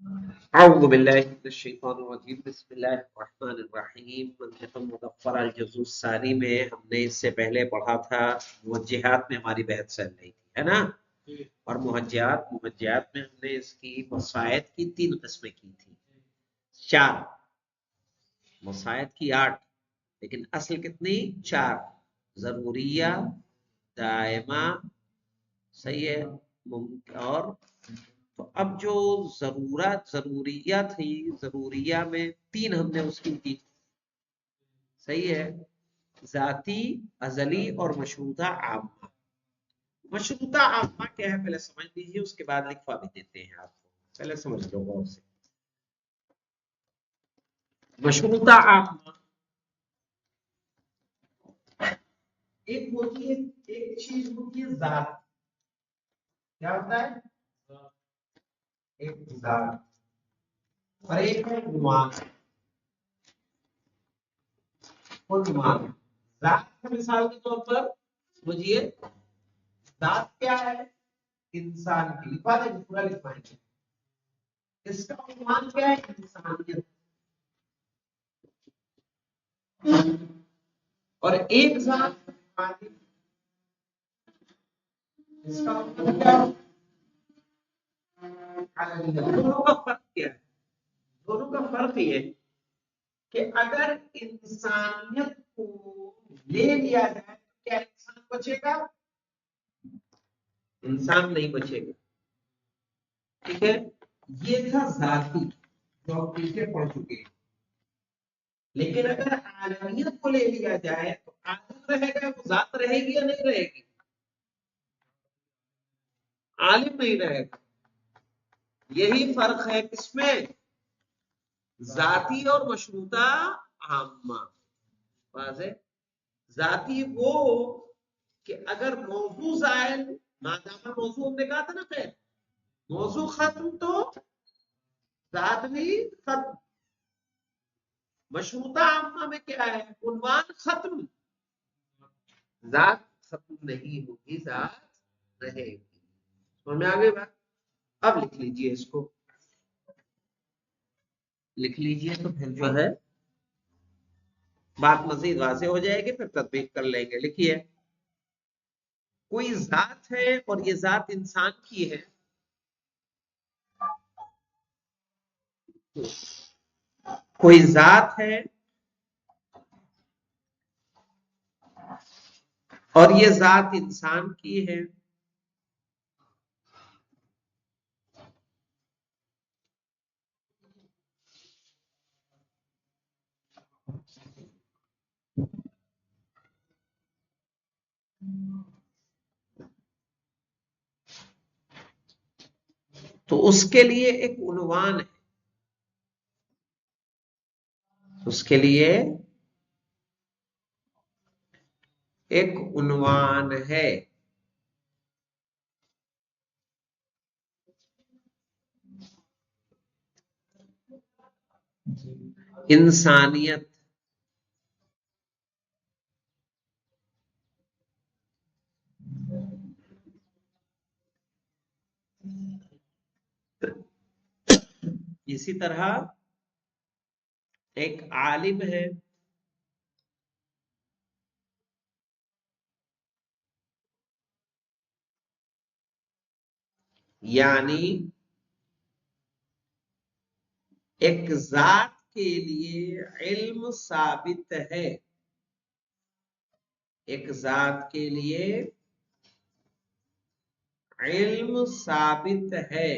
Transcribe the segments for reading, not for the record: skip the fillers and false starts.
أعوذ بالله من الشیطان الرجیم بسم اللہ الرحمن الرحیم منطق المظفر الجزء الثانی میں ہم نے اس سے پہلے پڑھا تھا موجہات میں ہماری بحث چل رہی تھی ہے نا اور موجہات میں ہم نے اس کی مسائد کی 3 قسمیں کی تھی 4 مسائد کی 8 لیکن اصل کتنی 4 ضروریہ دائمہ صحیح ہے اور تو اب جو ضروریہ تھی ضروریہ میں 3 ہم نے اس کی تھی صحیح ہے ذاتی ازلی اور مشروطہ عامہ مشروطہ عامہ کیا ہے پہلے سمجھ لیجیے اس کے بعد لکھوا بھی دیتے ہیں آپ کو پہلے سمجھ لو غور سے مشروطہ عامہ ایک ہوتی ہے ایک چیز ہوتی ہے ذات کیا ہوتا ہے ایک ذات اور ایک ہے عنوان ذات کی مثال کے طور پر سمجھیے ذات کیا ہے انسان کی لکھوا دیں پورا لکھوائیں گے اس کا عنوان کیا ہے انسانیت اور ایک ذات اس کا عنوان کیا ہے دونوں کا فرق کیا ہے دونوں کا فرق یہ ہے کہ اگر انسانیت کو لے لیا جائے تو کیا انسان بچے گا انسان نہیں بچے گا ٹھیک ہے یہ تھا ذاتی جو آپ پیچھے پڑھ چکے ہیں لیکن اگر عالمیت کو لے لیا جائے تو عالم رہے گا وہ ذات رہے گی یا نہیں رہے گی عالم نہیں رہے گا یہی فرق ہے کس میں ذاتی اور مشروطہ عامہ واضح ذاتی وہ کہ اگر موضوع زائل مادام موضوع ہم نے کہا تھا نا خیر موضوع ختم تو ذات بھی ختم مشروطہ عامہ میں کیا ہے عنوان ختم ذات ختم نہیں ہوگی ذات رہے گی سمجھ میں آگے بات اب لکھ لیجئے اس کو لکھ لیجئے تو پھر جو ہے بات مزید واضح ہو جائے گی پھر تطبیق کر لیں گے لکھیے کوئی ذات ہے اور یہ ذات انسان کی ہے کوئی ذات ہے اور یہ ذات انسان کی ہے تو اس کے لیے ایک عنوان ہے اس کے لیے ایک عنوان ہے انسانیت اسی طرح ایک عالم ہے یعنی ایک ذات کے لیے علم ثابت ہے ایک ذات کے لیے علم ثابت ہے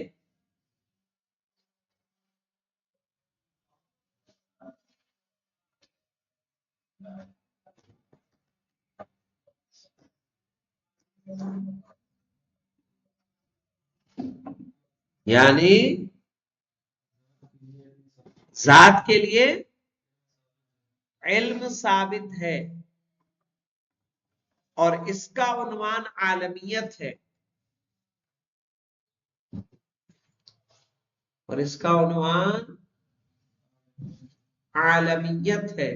یعنی ذات کے لیے علم ثابت ہے اور اس کا عنوان عالمیت ہے اور اس کا عنوان عالمیت ہے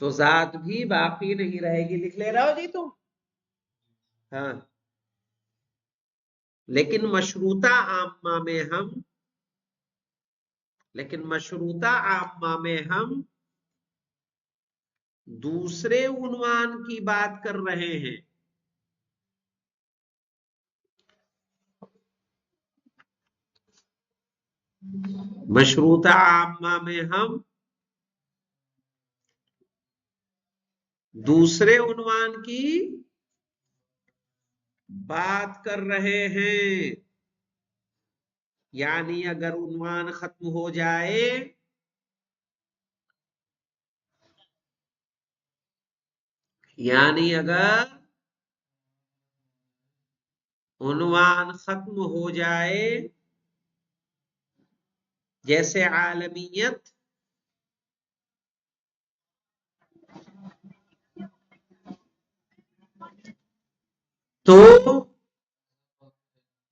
تو ذات بھی باقی نہیں رہے گی. لکھ لے رہا ہو جی تم؟ ہاں. لیکن مشروطہ عامہ میں ہم دوسرے عنوان کی بات کر رہے ہیں. مشروطہ عامہ میں ہم دوسرے عنوان کی بات کر رہے ہیں. یعنی اگر عنوان ختم ہو جائے اگر عنوان ختم ہو جائے جیسے عالمیت، تو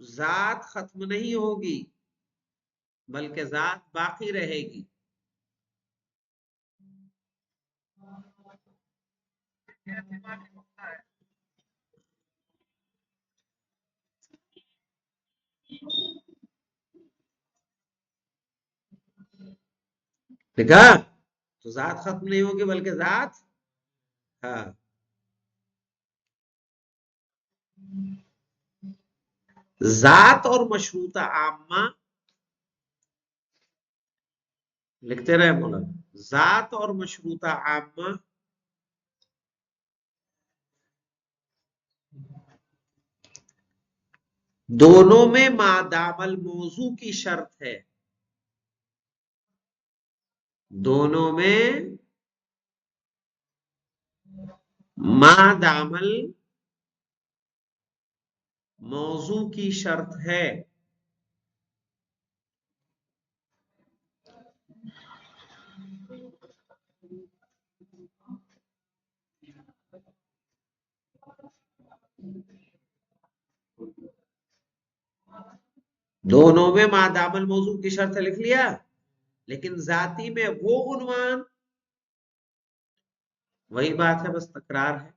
ذات ختم نہیں ہوگی بلکہ ذات باقی رہے گی. دیکھا؟ تو ذات ختم نہیں ہوگی بلکہ ذات. ہاں. ذات اور مشروطہ عامہ لکھتے رہے مولانا. ذات اور مشروطہ عامہ دونوں میں مادام الموضوع کی شرط ہے. دونوں میں مادام الموضوع کی شرط ہے. دونوں میں مادام الموضوع کی شرط لکھ لیا. لیکن ذاتی میں وہ عنوان، وہی بات ہے، بس تکرار ہے.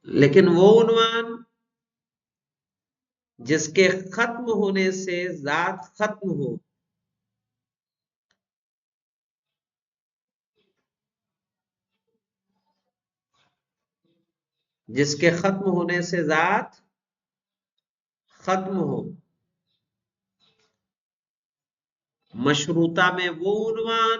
لیکن وہ عنوان جس کے ختم ہونے سے ذات ختم ہو، جس کے ختم ہونے سے ذات ختم ہو. مشروطہ میں وہ عنوان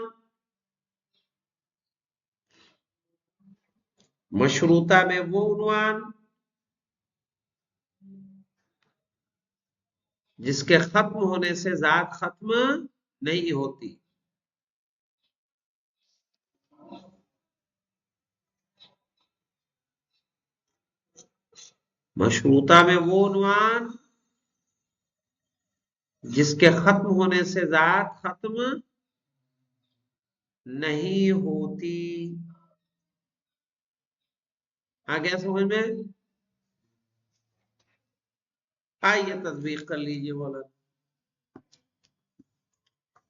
جس کے ختم ہونے سے ذات ختم نہیں ہوتی. مشروطہ میں وہ عنوان جس کے ختم ہونے سے ذات ختم نہیں ہوتی. آ گیا سمجھ میں؟ آئیے تصدیق کر لیجیے مولانا.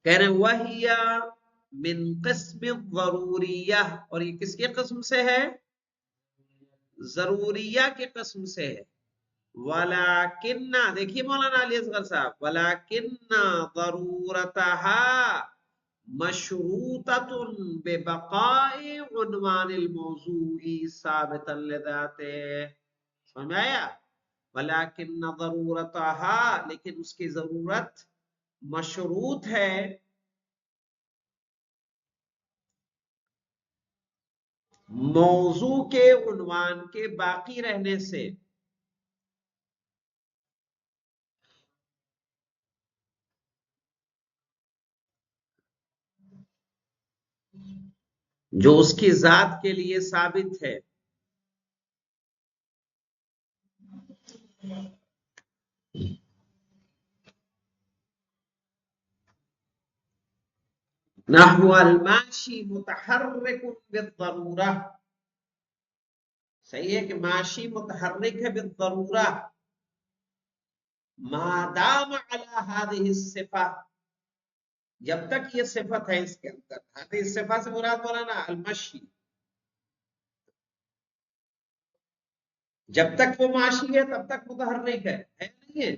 کہہ رہے وَهِيَ من قسم الضروریہ، اور یہ کس کے قسم سے ہے؟ ضروریہ کے قسم سے ہے. وَلَكِنَّ، دیکھیے مولانا علی اصغر صاحب، وَلَكِنَّ ضرورتها مشروطۃ ببقاء عنوان الموضوع ثابتا لذاته. سمجھ میں آیا؟ وَلَكِنَّ ضرورتها، لیکن اس کی ضرورت مشروط ہے موضوع کے عنوان کے باقی رہنے سے. جو اس کی ذات کے لیے ثابت ہے. نحو الماشی متحرک بالضرورہ، صحیح ہے کہ ماشی متحرک ہے بالضرورہ ما دام علی هذه الصفہ، جب تک یہ صفت ہے اس کے اندر. اس صفت سے مراد مولانا المشی، جب تک وہ معاشی ہے تب تک متحرک ہے نہیں ہے.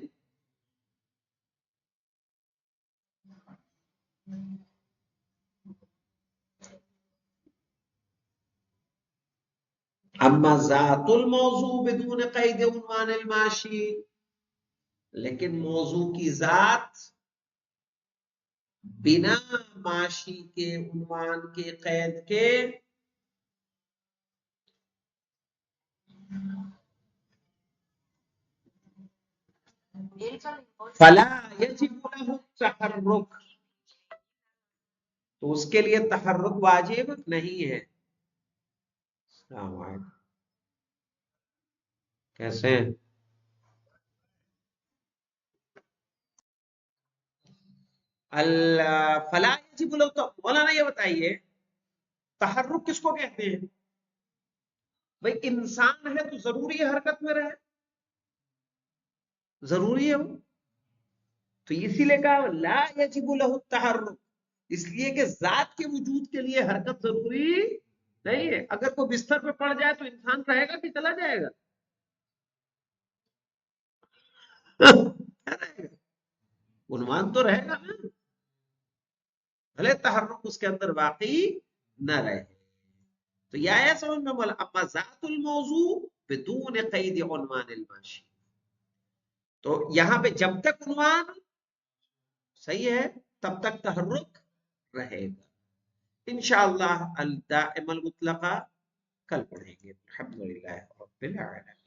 اما ذات الموضوع بدون قید عنوان الماشی، لیکن موضوع کی ذات بنا معاشی کے عنوان کے قید کے فلا یجب له تحرک، تو اس کے لیے تحرک واجب نہیں ہے. السلام علیکم. کیسے؟ فلا یجب له، تو مولانا یہ بتائیے تحرک کس کو کہتے ہیں؟ بھئی انسان ہے تو ضروری ہے حرکت میں رہے، ضروری ہے وہ. تو اسی لیے کہا لا یجب له التحرک، اس لیے کہ ذات کے وجود کے لیے حرکت ضروری نہیں ہے. اگر کوئی بستر پہ پڑ جائے تو انسان رہے گا کہ چلا جائے گا؟ کیا رہے گا؟ عنوان تو رہے گا نا، بھلے تحرک اس کے اندر باقی نہ رہے. تو یہ آیا سمجھ میں مولا. اما ذات الموضوع بدون قید عنوان الماشی، تو یہاں پہ جب تک عنوان صحیح ہے تب تک تحرک رہے گا. انشاءاللہ الدائم المطلقہ کل پڑھیں گے. الحمدللہ رب العالمین.